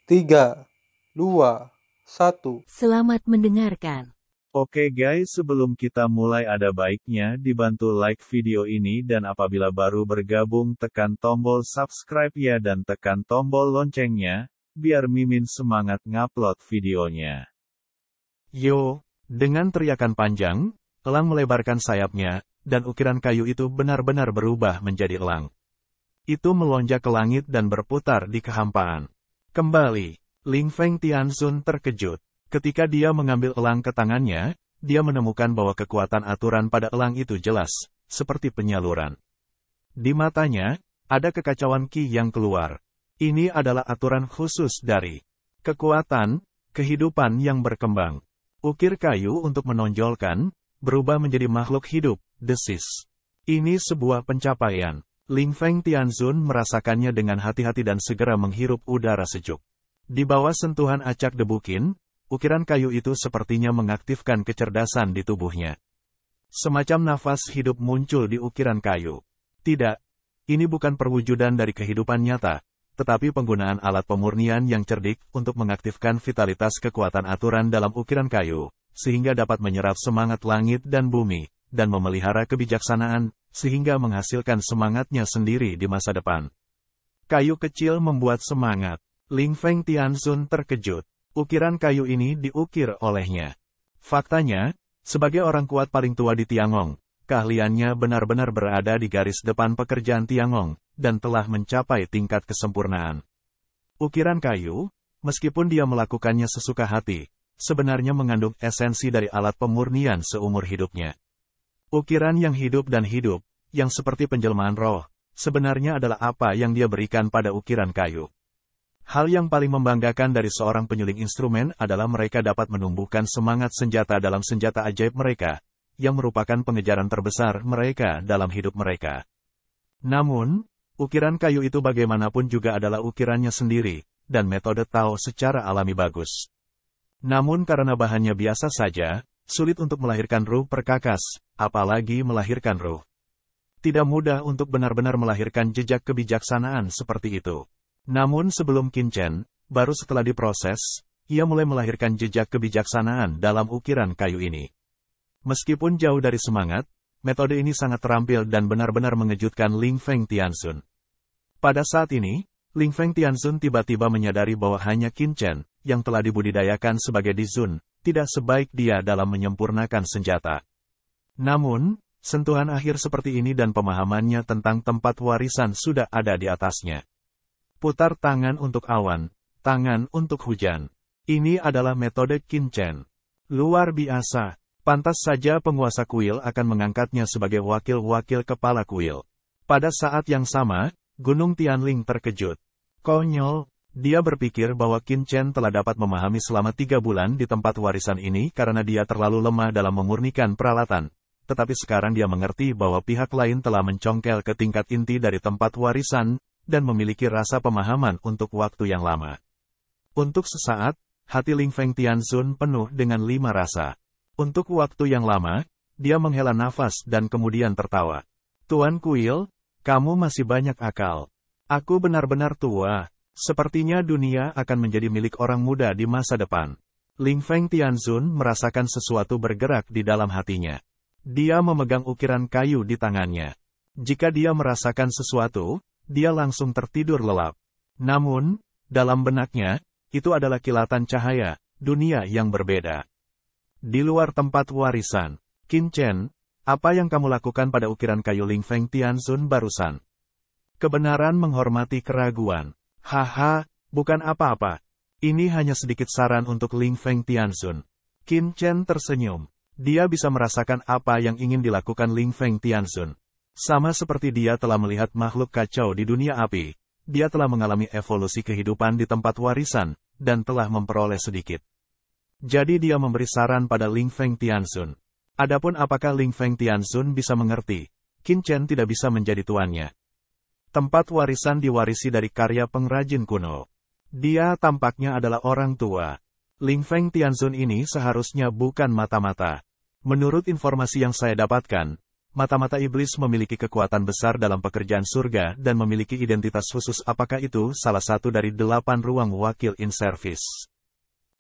3, 2, 1. Selamat mendengarkan. Oke guys, sebelum kita mulai ada baiknya dibantu like video ini dan apabila baru bergabung tekan tombol subscribe ya dan tekan tombol loncengnya, biar Mimin semangat ngupload videonya. Yo, dengan teriakan panjang, elang melebarkan sayapnya, dan ukiran kayu itu benar-benar berubah menjadi elang. Itu melonjak ke langit dan berputar di kehampaan. Kembali, Ling Feng Tianzun terkejut. Ketika dia mengambil elang ke tangannya, dia menemukan bahwa kekuatan aturan pada elang itu jelas, seperti penyaluran. Di matanya, ada kekacauan ki yang keluar. Ini adalah aturan khusus dari kekuatan, kehidupan yang berkembang. Ukir kayu untuk menonjolkan, berubah menjadi makhluk hidup, desis. Ini sebuah pencapaian. Ling Feng Tianzun merasakannya dengan hati-hati dan segera menghirup udara sejuk. Di bawah sentuhan acak debu Qin, ukiran kayu itu sepertinya mengaktifkan kecerdasan di tubuhnya. Semacam nafas hidup muncul di ukiran kayu. Tidak, ini bukan perwujudan dari kehidupan nyata, tetapi penggunaan alat pemurnian yang cerdik untuk mengaktifkan vitalitas kekuatan aturan dalam ukiran kayu, sehingga dapat menyerap semangat langit dan bumi, dan memelihara kebijaksanaan, sehingga menghasilkan semangatnya sendiri di masa depan. Kayu kecil membuat semangat. Ling Feng Tianzun terkejut. Ukiran kayu ini diukir olehnya. Faktanya, sebagai orang kuat paling tua di Tiangong, keahliannya benar-benar berada di garis depan pekerjaan Tiangong, dan telah mencapai tingkat kesempurnaan. Ukiran kayu, meskipun dia melakukannya sesuka hati, sebenarnya mengandung esensi dari alat pemurnian seumur hidupnya. Ukiran yang hidup dan hidup, yang seperti penjelmaan roh, sebenarnya adalah apa yang dia berikan pada ukiran kayu. Hal yang paling membanggakan dari seorang penyuling instrumen adalah mereka dapat menumbuhkan semangat senjata dalam senjata ajaib mereka, yang merupakan pengejaran terbesar mereka dalam hidup mereka. Namun, ukiran kayu itu bagaimanapun juga adalah ukirannya sendiri, dan metode Tao secara alami bagus. Namun karena bahannya biasa saja, sulit untuk melahirkan ruh perkakas, apalagi melahirkan ruh. Tidak mudah untuk benar-benar melahirkan jejak kebijaksanaan seperti itu. Namun sebelum Qin Chen, baru setelah diproses, ia mulai melahirkan jejak kebijaksanaan dalam ukiran kayu ini. Meskipun jauh dari semangat, metode ini sangat terampil dan benar-benar mengejutkan Ling Feng Tianzun. Pada saat ini, Ling Feng Tianzun tiba-tiba menyadari bahwa hanya Qin Chen, yang telah dibudidayakan sebagai Dizun, tidak sebaik dia dalam menyempurnakan senjata. Namun, sentuhan akhir seperti ini dan pemahamannya tentang tempat warisan sudah ada di atasnya. Putar tangan untuk awan, tangan untuk hujan. Ini adalah metode Qin Chen. Luar biasa. Pantas saja penguasa kuil akan mengangkatnya sebagai wakil-wakil kepala kuil. Pada saat yang sama, Gunung Tianling terkejut. Konyol, dia berpikir bahwa Qin Chen telah dapat memahami selama 3 bulan di tempat warisan ini karena dia terlalu lemah dalam memurnikan peralatan. Tetapi sekarang dia mengerti bahwa pihak lain telah mencongkel ke tingkat inti dari tempat warisan, dan memiliki rasa pemahaman untuk waktu yang lama. Untuk sesaat, hati Ling Feng Tianzun penuh dengan 5 rasa. Untuk waktu yang lama, dia menghela nafas dan kemudian tertawa. Tuan Kuil, kamu masih banyak akal. Aku benar-benar tua. Sepertinya dunia akan menjadi milik orang muda di masa depan. Ling Feng Tianzun merasakan sesuatu bergerak di dalam hatinya. Dia memegang ukiran kayu di tangannya. Jika dia merasakan sesuatu, dia langsung tertidur lelap. Namun, dalam benaknya, itu adalah kilatan cahaya, dunia yang berbeda. Di luar tempat warisan, Qin Chen, apa yang kamu lakukan pada ukiran kayu Ling Feng Tianzun barusan? Kebenaran menghormati keraguan. Haha, bukan apa-apa. Ini hanya sedikit saran untuk Ling Feng Tianzun. Qin Chen tersenyum. Dia bisa merasakan apa yang ingin dilakukan Ling Feng Tianzun. Sama seperti dia telah melihat makhluk kacau di dunia api, dia telah mengalami evolusi kehidupan di tempat warisan, dan telah memperoleh sedikit. Jadi dia memberi saran pada Ling Feng Tianzun. Adapun apakah Ling Feng Tianzun bisa mengerti, Qin Chen tidak bisa menjadi tuannya. Tempat warisan diwarisi dari karya pengrajin kuno. Dia tampaknya adalah orang tua. Ling Feng Tianzun ini seharusnya bukan mata-mata. Menurut informasi yang saya dapatkan, mata-mata iblis memiliki kekuatan besar dalam pekerjaan surga dan memiliki identitas khusus. Apakah itu salah satu dari 8 ruang wakil in service?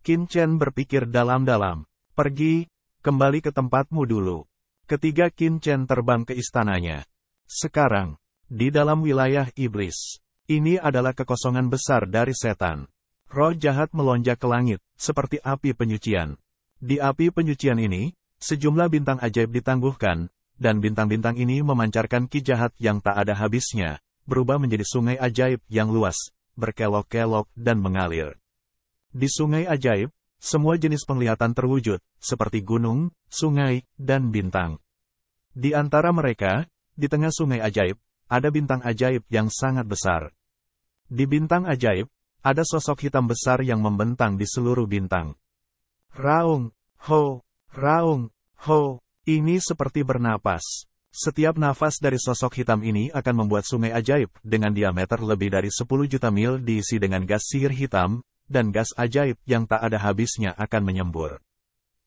Qin Chen berpikir dalam-dalam. Pergi, kembali ke tempatmu dulu. Ketiga Qin Chen terbang ke istananya. Sekarang, di dalam wilayah iblis, ini adalah kekosongan besar dari setan. Roh jahat melonjak ke langit, seperti api penyucian. Di api penyucian ini, sejumlah bintang ajaib ditangguhkan, dan bintang-bintang ini memancarkan ki jahat yang tak ada habisnya, berubah menjadi sungai ajaib yang luas, berkelok-kelok dan mengalir. Di sungai ajaib, semua jenis penglihatan terwujud, seperti gunung, sungai, dan bintang. Di antara mereka, di tengah sungai ajaib, ada bintang ajaib yang sangat besar. Di bintang ajaib, ada sosok hitam besar yang membentang di seluruh bintang. Raung, ho, raung, ho. Ini seperti bernapas. Setiap nafas dari sosok hitam ini akan membuat sungai ajaib dengan diameter lebih dari 10 juta mil diisi dengan gas sihir hitam, dan gas ajaib yang tak ada habisnya akan menyembur.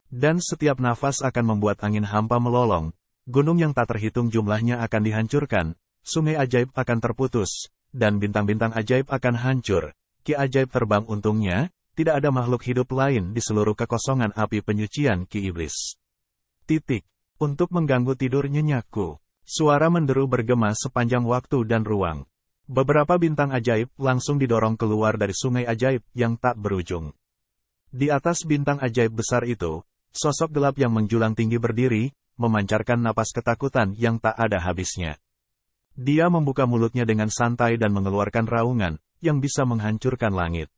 Dan setiap nafas akan membuat angin hampa melolong, gunung yang tak terhitung jumlahnya akan dihancurkan, sungai ajaib akan terputus, dan bintang-bintang ajaib akan hancur. Ki ajaib terbang. Untungnya, tidak ada makhluk hidup lain di seluruh kekosongan api penyucian ki iblis. Untuk mengganggu tidur nyenyakku. Suara menderu bergema sepanjang waktu dan ruang. Beberapa bintang ajaib langsung didorong keluar dari sungai ajaib yang tak berujung. Di atas bintang ajaib besar itu, sosok gelap yang menjulang tinggi berdiri, memancarkan napas ketakutan yang tak ada habisnya. Dia membuka mulutnya dengan santai dan mengeluarkan raungan, yang bisa menghancurkan langit.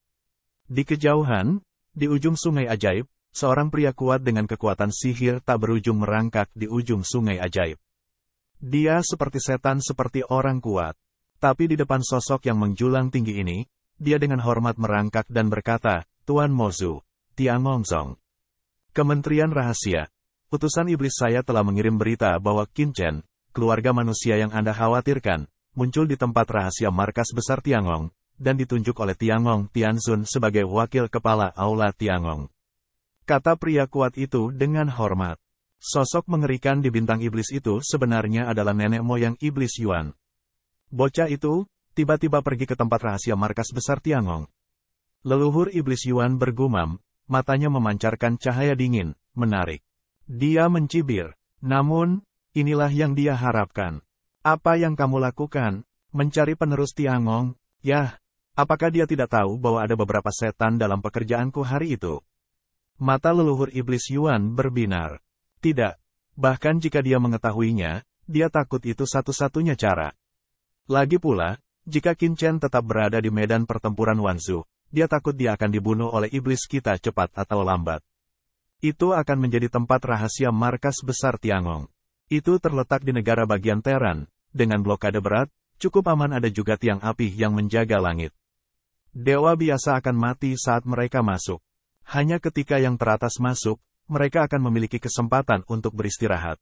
Di kejauhan, di ujung sungai ajaib, seorang pria kuat dengan kekuatan sihir tak berujung merangkak di ujung sungai ajaib. Dia seperti setan, seperti orang kuat. Tapi di depan sosok yang menjulang tinggi ini, dia dengan hormat merangkak dan berkata, Tuan Mozu, Tiangongzong. Kementerian Rahasia. Utusan iblis saya telah mengirim berita bahwa Qin Chen, keluarga manusia yang Anda khawatirkan, muncul di tempat rahasia markas besar Tiangong, dan ditunjuk oleh Tiangong Tianzun sebagai wakil kepala Aula Tiangong. Kata pria kuat itu dengan hormat. Sosok mengerikan di bintang iblis itu sebenarnya adalah nenek moyang iblis Yuan. Bocah itu, tiba-tiba pergi ke tempat rahasia markas besar Tiangong. Leluhur iblis Yuan bergumam, matanya memancarkan cahaya dingin, menarik. Dia mencibir. Namun, inilah yang dia harapkan. Apa yang kamu lakukan? Mencari penerus Tiangong? Yah, apakah dia tidak tahu bahwa ada beberapa setan dalam pekerjaanku hari itu? Mata leluhur iblis Yuan berbinar. Tidak. Bahkan jika dia mengetahuinya, dia takut itu satu-satunya cara. Lagi pula, jika Qin Chen tetap berada di medan pertempuran Wanzhou, dia takut dia akan dibunuh oleh iblis kita cepat atau lambat. Itu akan menjadi tempat rahasia markas besar Tiangong. Itu terletak di negara bagian Teran, dengan blokade berat, cukup aman. Ada juga tiang api yang menjaga langit. Dewa biasa akan mati saat mereka masuk. Hanya ketika yang teratas masuk, mereka akan memiliki kesempatan untuk beristirahat.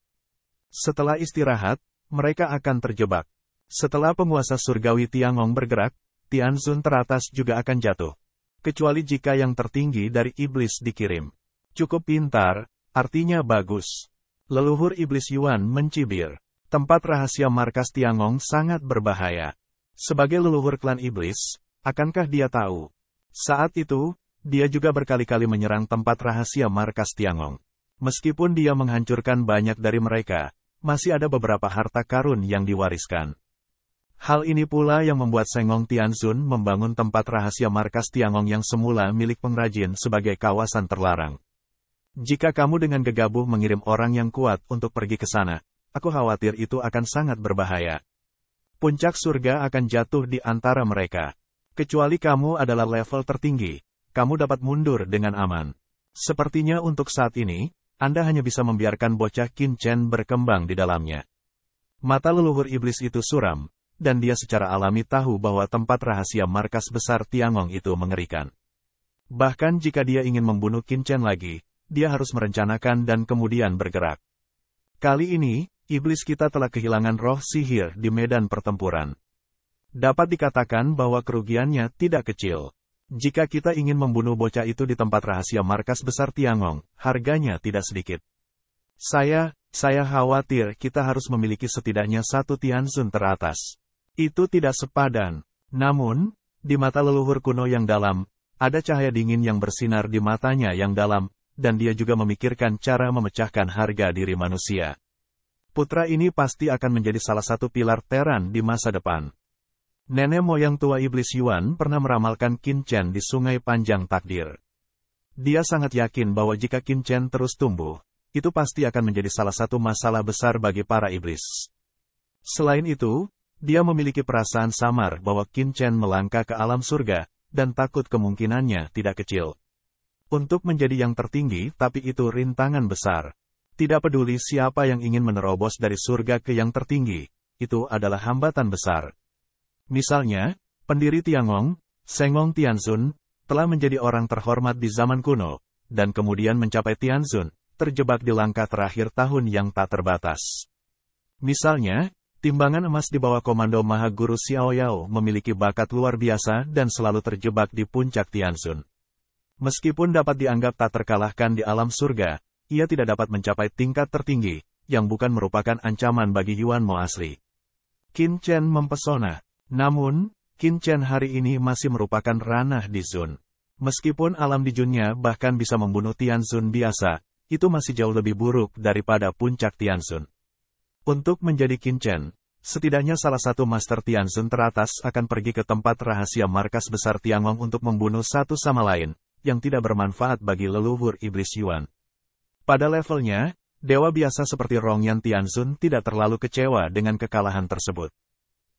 Setelah istirahat, mereka akan terjebak. Setelah penguasa surgawi Tiangong bergerak, Tianzun teratas juga akan jatuh. Kecuali jika yang tertinggi dari iblis dikirim. Cukup pintar, artinya bagus. Leluhur iblis Yuan mencibir. Tempat rahasia markas Tiangong sangat berbahaya. Sebagai leluhur klan iblis, akankah dia tahu? Saat itu, dia juga berkali-kali menyerang tempat rahasia markas Tiangong. Meskipun dia menghancurkan banyak dari mereka, masih ada beberapa harta karun yang diwariskan. Hal ini pula yang membuat Sengong Tianzun membangun tempat rahasia markas Tiangong yang semula milik pengrajin sebagai kawasan terlarang. Jika kamu dengan gegabah mengirim orang yang kuat untuk pergi ke sana, aku khawatir itu akan sangat berbahaya. Puncak surga akan jatuh di antara mereka. Kecuali kamu adalah level tertinggi, kamu dapat mundur dengan aman. Sepertinya untuk saat ini, Anda hanya bisa membiarkan bocah Qin Chen berkembang di dalamnya. Mata leluhur iblis itu suram, dan dia secara alami tahu bahwa tempat rahasia markas besar Tiangong itu mengerikan. Bahkan jika dia ingin membunuh Qin Chen lagi, dia harus merencanakan dan kemudian bergerak. Kali ini, iblis kita telah kehilangan roh sihir di medan pertempuran. Dapat dikatakan bahwa kerugiannya tidak kecil. Jika kita ingin membunuh bocah itu di tempat rahasia markas besar Tiangong, harganya tidak sedikit. Saya khawatir kita harus memiliki setidaknya satu Tianzun teratas. Itu tidak sepadan. Namun, di mata leluhur kuno yang dalam, ada cahaya dingin yang bersinar di matanya yang dalam, dan dia juga memikirkan cara memecahkan harga diri manusia. Putra ini pasti akan menjadi salah satu pilar Teran di masa depan. Nenek moyang tua iblis Yuan pernah meramalkan Qin Chen di Sungai Panjang Takdir. Dia sangat yakin bahwa jika Qin Chen terus tumbuh, itu pasti akan menjadi salah satu masalah besar bagi para iblis. Selain itu, dia memiliki perasaan samar bahwa Qin Chen melangkah ke alam surga, dan takut kemungkinannya tidak kecil. Untuk menjadi yang tertinggi, tapi itu rintangan besar. Tidak peduli siapa yang ingin menerobos dari surga ke yang tertinggi, itu adalah hambatan besar. Misalnya, pendiri Tiangong, Sengong Tianzun, telah menjadi orang terhormat di zaman kuno, dan kemudian mencapai Tianzun, terjebak di langkah terakhir tahun yang tak terbatas. Misalnya, timbangan emas di bawah komando Maha Guru Xiao Yao memiliki bakat luar biasa dan selalu terjebak di puncak Tianzun. Meskipun dapat dianggap tak terkalahkan di alam surga, ia tidak dapat mencapai tingkat tertinggi, yang bukan merupakan ancaman bagi Yuan Mo asli. Qin Chen mempesona. Namun, Qin Chen hari ini masih merupakan ranah di Zun. Meskipun alam di Junnya bahkan bisa membunuh Tianzun biasa, itu masih jauh lebih buruk daripada puncak Tianzun. Untuk menjadi Qin Chen, setidaknya salah satu Master Tianzun teratas akan pergi ke tempat rahasia markas besar Tiangong untuk membunuh satu sama lain, yang tidak bermanfaat bagi leluhur iblis Yuan. Pada levelnya, dewa biasa seperti Rongyan Tianzun tidak terlalu kecewa dengan kekalahan tersebut.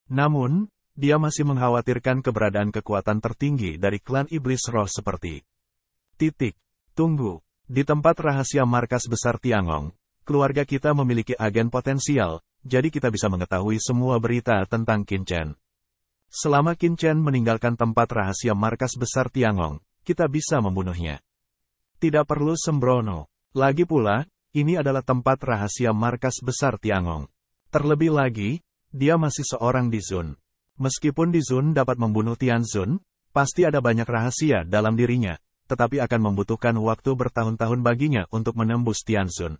Namun, dia masih mengkhawatirkan keberadaan kekuatan tertinggi dari klan iblis roh seperti Tunggu. Di tempat rahasia markas besar Tiangong, keluarga kita memiliki agen potensial, jadi kita bisa mengetahui semua berita tentang Qin Chen. Selama Qin Chen meninggalkan tempat rahasia markas besar Tiangong, kita bisa membunuhnya. Tidak perlu sembrono. Lagi pula, ini adalah tempat rahasia markas besar Tiangong. Terlebih lagi, dia masih seorang di Zun. Meskipun di Zun dapat membunuh Tianzun, pasti ada banyak rahasia dalam dirinya, tetapi akan membutuhkan waktu bertahun-tahun baginya untuk menembus Tianzun.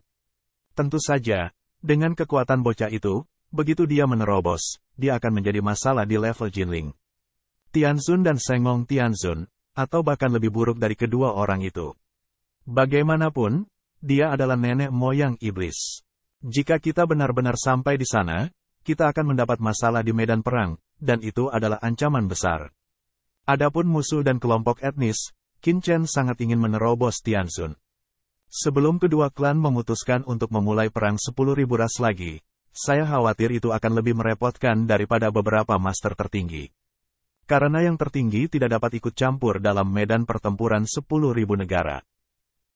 Tentu saja, dengan kekuatan bocah itu, begitu dia menerobos, dia akan menjadi masalah di level Jinling. Tianzun dan Sengong Tianzun, atau bahkan lebih buruk dari kedua orang itu. Bagaimanapun, dia adalah nenek moyang iblis. Jika kita benar-benar sampai di sana, kita akan mendapat masalah di medan perang, dan itu adalah ancaman besar. Adapun musuh dan kelompok etnis, Qin Chen sangat ingin menerobos Tianzun. Sebelum kedua klan memutuskan untuk memulai perang 10.000 ras lagi, saya khawatir itu akan lebih merepotkan daripada beberapa master tertinggi. Karena yang tertinggi tidak dapat ikut campur dalam medan pertempuran 10.000 negara.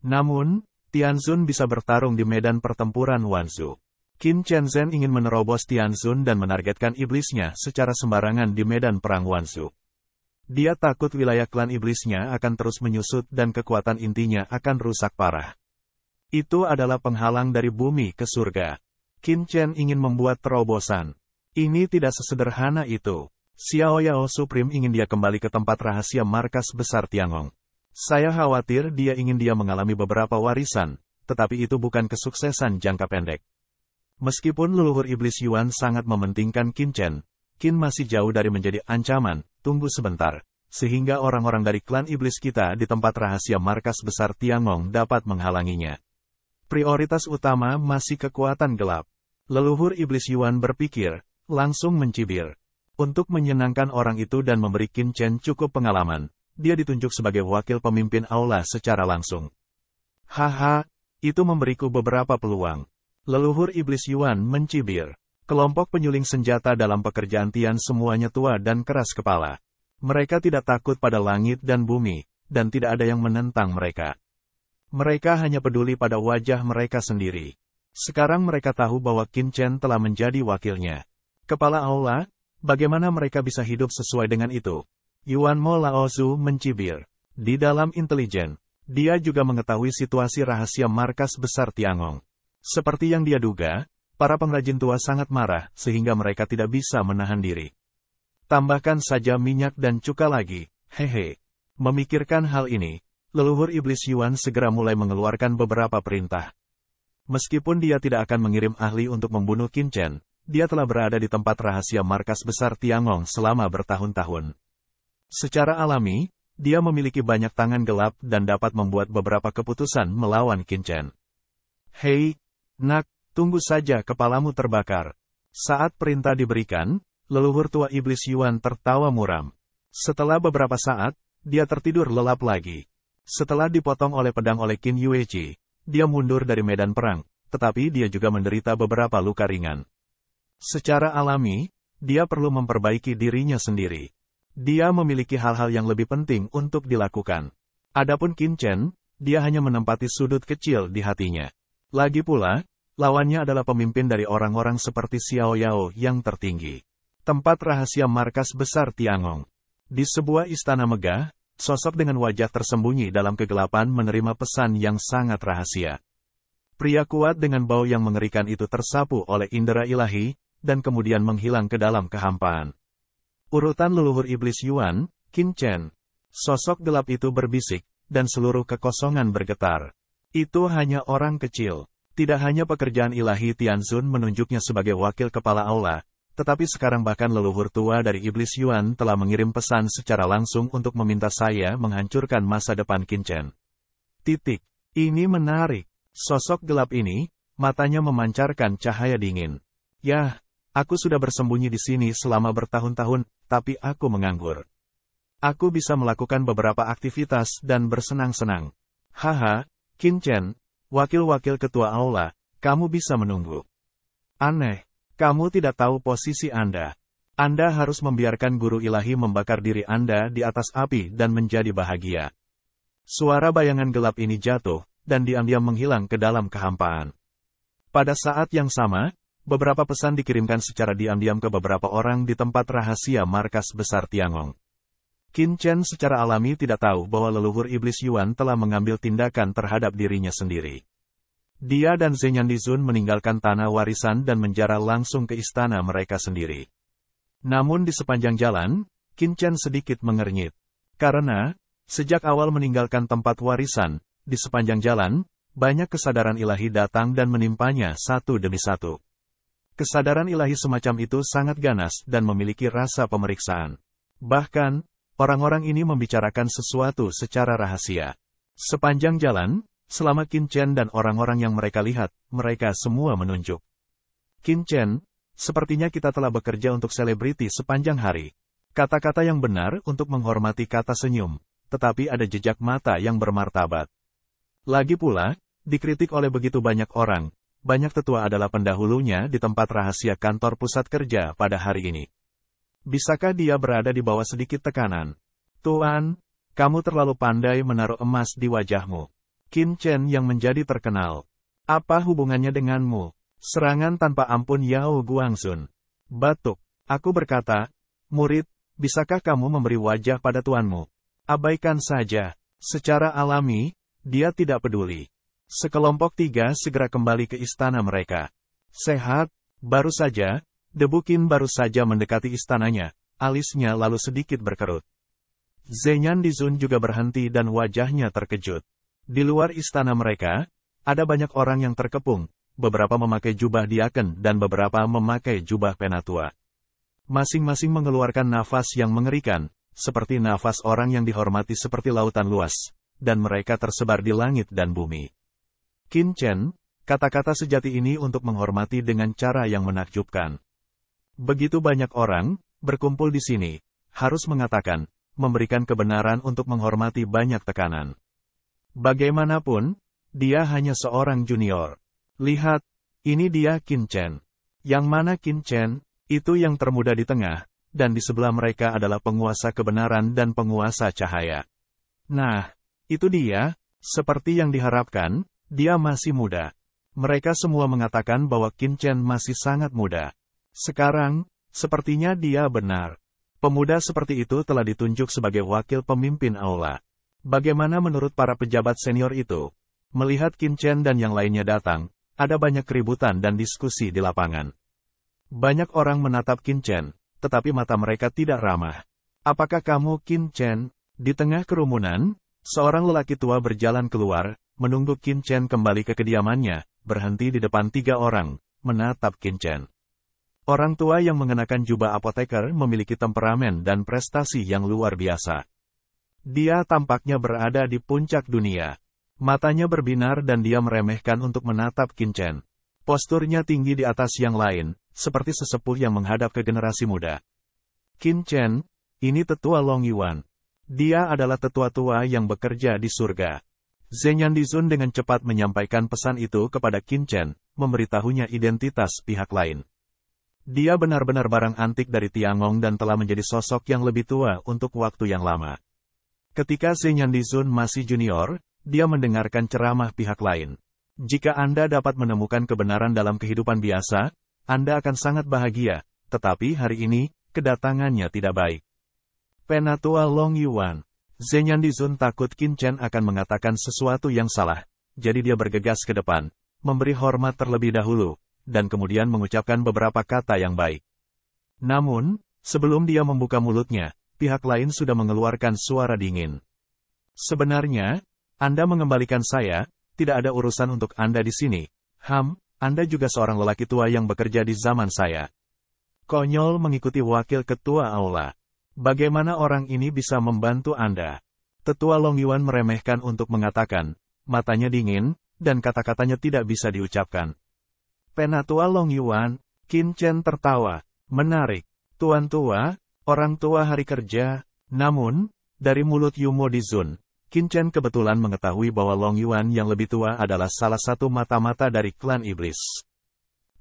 Namun, Tianzun bisa bertarung di medan pertempuran Wanzhou. Qin Shenzhen ingin menerobos Tianzun dan menargetkan iblisnya secara sembarangan di medan perang Wanzhou. Dia takut wilayah klan iblisnya akan terus menyusut dan kekuatan intinya akan rusak parah. Itu adalah penghalang dari bumi ke surga. Qin Chen ingin membuat terobosan. Ini tidak sesederhana itu. Xiao Yao Supreme ingin dia kembali ke tempat rahasia markas besar Tiangong. Saya khawatir dia ingin dia mengalami beberapa warisan, tetapi itu bukan kesuksesan jangka pendek. Meskipun leluhur iblis Yuan sangat mementingkan Qin Chen, Qin masih jauh dari menjadi ancaman. Tunggu sebentar, sehingga orang-orang dari klan iblis kita di tempat rahasia markas besar Tiangong dapat menghalanginya. Prioritas utama masih kekuatan gelap. Leluhur iblis Yuan berpikir, langsung mencibir. Untuk menyenangkan orang itu dan memberi Qin Chen cukup pengalaman, dia ditunjuk sebagai wakil pemimpin aula secara langsung. Haha, itu memberiku beberapa peluang. Leluhur iblis Yuan mencibir. Kelompok penyuling senjata dalam pekerjaan Tian semuanya tua dan keras kepala. Mereka tidak takut pada langit dan bumi, dan tidak ada yang menentang mereka. Mereka hanya peduli pada wajah mereka sendiri. Sekarang mereka tahu bahwa Qin Chen telah menjadi wakilnya. Kepala aula, bagaimana mereka bisa hidup sesuai dengan itu? Yuan Mo Laozu mencibir. Di dalam intelijen, dia juga mengetahui situasi rahasia markas besar Tiangong. Seperti yang dia duga, para pengrajin tua sangat marah, sehingga mereka tidak bisa menahan diri. Tambahkan saja minyak dan cuka lagi, hehe. Memikirkan hal ini, leluhur iblis Yuan segera mulai mengeluarkan beberapa perintah. Meskipun dia tidak akan mengirim ahli untuk membunuh Qin Chen, dia telah berada di tempat rahasia markas besar Tiangong selama bertahun-tahun. Secara alami, dia memiliki banyak tangan gelap dan dapat membuat beberapa keputusan melawan Qin Chen. Hei, nak, tunggu saja kepalamu terbakar. Saat perintah diberikan, leluhur tua iblis Yuan tertawa muram. Setelah beberapa saat, dia tertidur lelap lagi. Setelah dipotong oleh pedang oleh Qin Yueji, dia mundur dari medan perang, tetapi dia juga menderita beberapa luka ringan. Secara alami, dia perlu memperbaiki dirinya sendiri. Dia memiliki hal-hal yang lebih penting untuk dilakukan. Adapun Qin Chen, dia hanya menempati sudut kecil di hatinya. Lagi pula, lawannya adalah pemimpin dari orang-orang seperti Xiao Yao yang tertinggi. Tempat rahasia markas besar Tiangong. Di sebuah istana megah, sosok dengan wajah tersembunyi dalam kegelapan menerima pesan yang sangat rahasia. Pria kuat dengan bau yang mengerikan itu tersapu oleh indera ilahi, dan kemudian menghilang ke dalam kehampaan. Urutan leluhur iblis Yuan, Qin Chen. Sosok gelap itu berbisik, dan seluruh kekosongan bergetar. Itu hanya orang kecil. Tidak hanya pekerjaan ilahi Tianzun menunjuknya sebagai wakil kepala aula, tetapi sekarang bahkan leluhur tua dari iblis Yuan telah mengirim pesan secara langsung untuk meminta saya menghancurkan masa depan Qin Chen. Ini menarik. Sosok gelap ini, matanya memancarkan cahaya dingin. Yah, aku sudah bersembunyi di sini selama bertahun-tahun, tapi aku menganggur. Aku bisa melakukan beberapa aktivitas dan bersenang-senang. Haha, Qin Chen, wakil-wakil ketua aula, kamu bisa menunggu. Aneh. Kamu tidak tahu posisi Anda. Anda harus membiarkan guru ilahi membakar diri Anda di atas api dan menjadi bahagia. Suara bayangan gelap ini jatuh, dan diam-diam menghilang ke dalam kehampaan. Pada saat yang sama, beberapa pesan dikirimkan secara diam-diam ke beberapa orang di tempat rahasia markas besar Tiangong. Qin Chen secara alami tidak tahu bahwa leluhur iblis Yuan telah mengambil tindakan terhadap dirinya sendiri. Dia dan Zhenyan Dizun meninggalkan tanah warisan dan menjara langsung ke istana mereka sendiri. Namun di sepanjang jalan, Qin Chen sedikit mengernyit. Karena, sejak awal meninggalkan tempat warisan, di sepanjang jalan, banyak kesadaran ilahi datang dan menimpanya satu demi satu. Kesadaran ilahi semacam itu sangat ganas dan memiliki rasa pemeriksaan. Bahkan, orang-orang ini membicarakan sesuatu secara rahasia. Sepanjang jalan, selama Qin Chen dan orang-orang yang mereka lihat, mereka semua menunjuk. Qin Chen, sepertinya kita telah bekerja untuk selebriti sepanjang hari. Kata-kata yang benar untuk menghormati kata senyum, tetapi ada jejak mata yang bermartabat. Lagi pula, dikritik oleh begitu banyak orang, banyak tetua adalah pendahulunya di tempat rahasia kantor pusat kerja pada hari ini. Bisakah dia berada di bawah sedikit tekanan? Tuan, kamu terlalu pandai menaruh emas di wajahmu. Qin Chen yang menjadi terkenal. Apa hubungannya denganmu? Serangan tanpa ampun Yao Guangxun. Batuk. Aku berkata, murid, bisakah kamu memberi wajah pada tuanmu? Abaikan saja. Secara alami, dia tidak peduli. Sekelompok tiga segera kembali ke istana mereka. Sehat, baru saja, debu Qin baru saja mendekati istananya, alisnya lalu sedikit berkerut. Zhenyan Dizun juga berhenti dan wajahnya terkejut. Di luar istana mereka, ada banyak orang yang terkepung, beberapa memakai jubah diaken dan beberapa memakai jubah penatua. Masing-masing mengeluarkan nafas yang mengerikan, seperti nafas orang yang dihormati seperti lautan luas, dan mereka tersebar di langit dan bumi. Qin Chen, kata-kata sejati ini untuk menghormati dengan cara yang menakjubkan. Begitu banyak orang, berkumpul di sini, harus mengatakan, memberikan kebenaran untuk menghormati banyak tekanan. Bagaimanapun, dia hanya seorang junior. Lihat, ini dia Qin Chen. Yang mana Qin Chen, itu yang termuda di tengah, dan di sebelah mereka adalah penguasa kebenaran dan penguasa cahaya. Nah, itu dia, seperti yang diharapkan, dia masih muda. Mereka semua mengatakan bahwa Qin Chen masih sangat muda. Sekarang, sepertinya dia benar. Pemuda seperti itu telah ditunjuk sebagai wakil pemimpin aula. Bagaimana menurut para pejabat senior itu? Melihat Qin Chen dan yang lainnya datang, ada banyak keributan dan diskusi di lapangan. Banyak orang menatap Qin Chen, tetapi mata mereka tidak ramah. Apakah kamu Qin Chen? Di tengah kerumunan, seorang lelaki tua berjalan keluar, menunggu Qin Chen kembali ke kediamannya, berhenti di depan 3 orang, menatap Qin Chen. Orang tua yang mengenakan jubah apoteker memiliki temperamen dan prestasi yang luar biasa. Dia tampaknya berada di puncak dunia. Matanya berbinar dan dia meremehkan untuk menatap Qin Chen. Posturnya tinggi di atas yang lain, seperti sesepuh yang menghadap ke generasi muda. Qin Chen, ini tetua Long Yuan. Dia adalah tetua tua yang bekerja di surga. Zhen Yandizun dengan cepat menyampaikan pesan itu kepada Qin Chen, memberitahunya identitas pihak lain. Dia benar-benar barang antik dari Tiangong dan telah menjadi sosok yang lebih tua untuk waktu yang lama. Ketika Zhen Yandizun masih junior, dia mendengarkan ceramah pihak lain. Jika Anda dapat menemukan kebenaran dalam kehidupan biasa, Anda akan sangat bahagia, tetapi hari ini, kedatangannya tidak baik. Penatua Long Yuan. Zhen Yandizun takut Qin Chen akan mengatakan sesuatu yang salah, jadi dia bergegas ke depan, memberi hormat terlebih dahulu, dan kemudian mengucapkan beberapa kata yang baik. Namun, sebelum dia membuka mulutnya, pihak lain sudah mengeluarkan suara dingin. Sebenarnya, Anda mengembalikan saya, tidak ada urusan untuk Anda di sini. Anda juga seorang lelaki tua yang bekerja di zaman saya. Konyol mengikuti wakil ketua aula. Bagaimana orang ini bisa membantu Anda? Tetua Long Yuan meremehkan untuk mengatakan, matanya dingin, dan kata-katanya tidak bisa diucapkan. Penatua Long Yuan, Qin Chen tertawa. Menarik. Tuan tua, orang tua hari kerja. Namun, dari mulut Yumo Dizun, Qin Chen kebetulan mengetahui bahwa Long Yuan yang lebih tua adalah salah satu mata-mata dari klan iblis.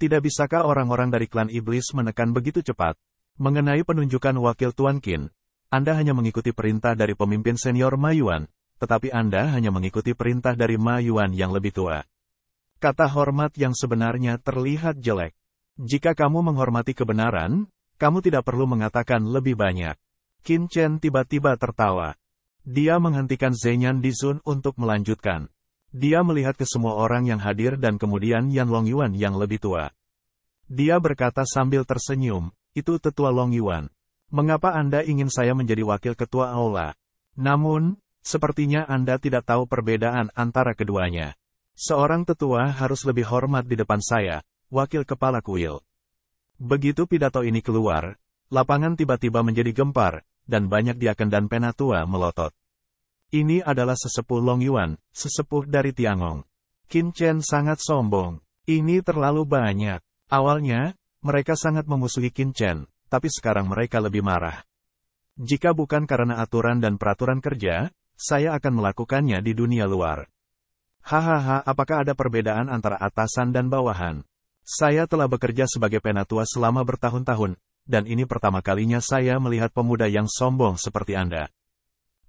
Tidak bisakah orang-orang dari klan iblis menekan begitu cepat? Mengenai penunjukan wakil Tuan Qin, Anda hanya mengikuti perintah dari pemimpin senior Ma Yuan, tetapi Anda hanya mengikuti perintah dari Ma Yuan yang lebih tua. Kata hormat yang sebenarnya terlihat jelek. Jika kamu menghormati kebenaran, kamu tidak perlu mengatakan lebih banyak. Qin Chen tiba-tiba tertawa. Dia menghentikan Zhen Yandizun untuk melanjutkan. Dia melihat ke semua orang yang hadir dan kemudian Yan Long Yuan yang lebih tua. Dia berkata sambil tersenyum, itu tetua Long Yuan. Mengapa Anda ingin saya menjadi wakil ketua aula? Namun, sepertinya Anda tidak tahu perbedaan antara keduanya. Seorang tetua harus lebih hormat di depan saya, wakil kepala kuil. Begitu pidato ini keluar, lapangan tiba-tiba menjadi gempar, dan banyak diaken dan penatua melotot. Ini adalah sesepuh Long Yuan, sesepuh dari Tiangong. Qin Chen sangat sombong. Ini terlalu banyak. Awalnya, mereka sangat memusuhi Qin Chen, tapi sekarang mereka lebih marah. Jika bukan karena aturan dan peraturan kerja, saya akan melakukannya di dunia luar. Hahaha, apakah ada perbedaan antara atasan dan bawahan? Saya telah bekerja sebagai penatua selama bertahun-tahun, dan ini pertama kalinya saya melihat pemuda yang sombong seperti Anda.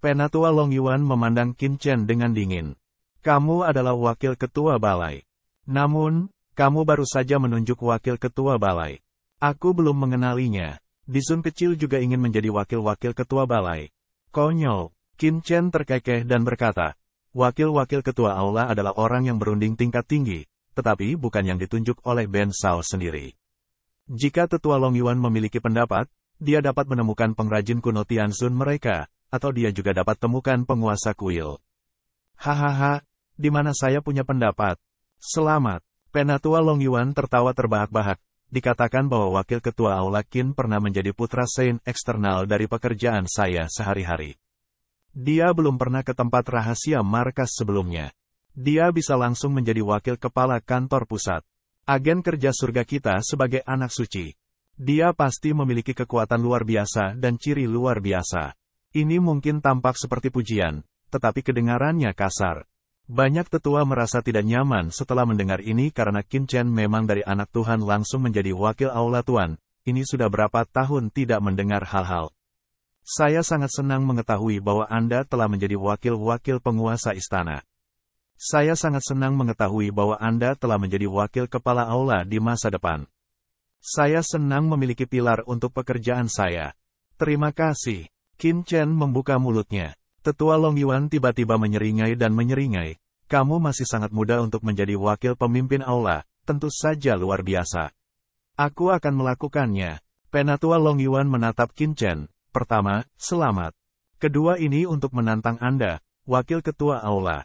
Penatua Long Yuan memandang Qin Chen dengan dingin. Kamu adalah wakil ketua balai. Namun, kamu baru saja menunjuk wakil ketua balai. Aku belum mengenalinya. Dizun kecil juga ingin menjadi wakil-wakil ketua balai. Konyol. Qin Chen terkekeh dan berkata, wakil-wakil ketua aula adalah orang yang berunding tingkat tinggi, tetapi bukan yang ditunjuk oleh Ben Sao sendiri. Jika tetua Long Yuan memiliki pendapat, dia dapat menemukan pengrajin kuno Tianzun mereka, atau dia juga dapat temukan penguasa kuil. Hahaha, di mana saya punya pendapat? Selamat. Penatua Long Yuan tertawa terbahak-bahak. Dikatakan bahwa wakil ketua aula Qin pernah menjadi putra Saint eksternal dari pekerjaan saya sehari-hari. Dia belum pernah ke tempat rahasia markas sebelumnya. Dia bisa langsung menjadi wakil kepala kantor pusat. Agen kerja surga kita sebagai anak suci. Dia pasti memiliki kekuatan luar biasa dan ciri luar biasa. Ini mungkin tampak seperti pujian, tetapi kedengarannya kasar. Banyak tetua merasa tidak nyaman setelah mendengar ini karena Qin Chen memang dari anak Tuhan langsung menjadi wakil aula Tuan. Ini sudah berapa tahun tidak mendengar hal-hal. Saya sangat senang mengetahui bahwa Anda telah menjadi wakil-wakil penguasa istana. Saya sangat senang mengetahui bahwa Anda telah menjadi wakil kepala aula di masa depan. Saya senang memiliki pilar untuk pekerjaan saya. Terima kasih. Qin Chen membuka mulutnya. Tetua Long Yuan tiba-tiba menyeringai dan menyeringai. Kamu masih sangat muda untuk menjadi wakil pemimpin aula, tentu saja luar biasa. Aku akan melakukannya. Penatua Long Yuan menatap Qin Chen. Pertama, selamat. Kedua ini untuk menantang Anda, wakil ketua aula.